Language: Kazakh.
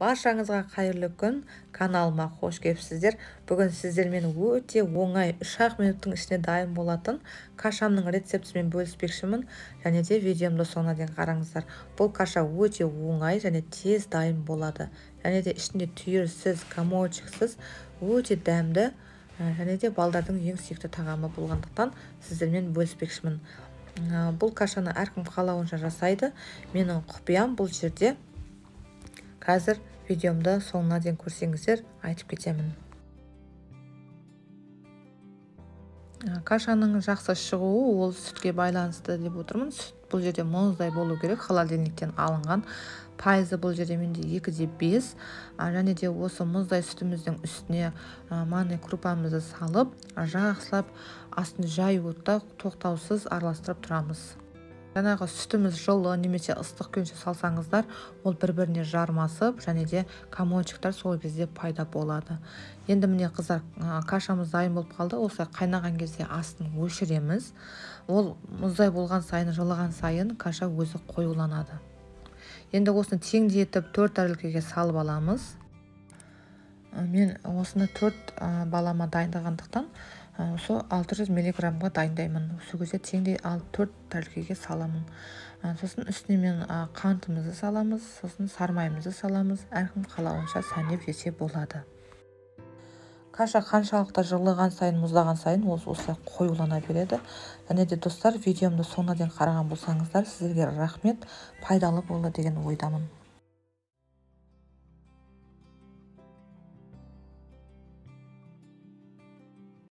Баршаңызға қайырлы күн, каналыма қош келіпсіздер. Бүгін сіздермен өте оңай 3-ақ минуттың ішінде дайын болатын кашамның рецептісімен бөліспекшімін, және де видеомды соңына дейін қараңыздар. Бұл каша өте оңай және тез дайын болады. Және де ішінде түйірсіз, комочексіз, өте дәмді, және де балдардың ең сүйікті тағамы болғандықтан сіздермен бөліспекшімін. Бұл кашаны әркім қалауынша жасайды. Менің құпиям бұл жерде. Қазір видеомды соңына дейін көрсеңіздер, айтып кетемін. Кашаның жақсы шығуы ол сүтке байланысты деп отырмын. Сүт бұл жерде мұздай болу керек, холодильниктен алынған. Пайызы бұл жерде менде 2,5. Және де осы мұздай сүтіміздің үстіне манный крупамызды салып, жақсылап астын жай отта тоқтаусыз араластырып тұрамыз. Жаңағы сүтіміз жылы немесе ыстық күйінше салсаңыздар, ол бір-біріне жармасып, және де комочектар сол кезде пайда болады. Енді міне қыздар, кашамыз дайын болып қалды. Осы қайнаған кезде астын өшіреміз. Ол мұздай болған сайын, жылыған сайын каша өзі қоюланады. Енді осыны теңдетіп 4 тәрелкеге салып аламыз. Мен осыны 4 балама дайындағандықтан осы 600 миллиграммға дайындаймын. Осы кезде теңдей 4 тәрелкеге саламын. Сосын үстіне мен қантымызды саламыз, сосын сармайымызды саламыз. Әркім қалауынша сәндеп жесе болады. Каша қаншалықты жылыған сайын, мұздаған сайын осылай қоюлана береді. Және де достар, видеомды соңына дейін қараған болсаңыздар, сіздерге рахмет, пайдалы болды деген ойдамын.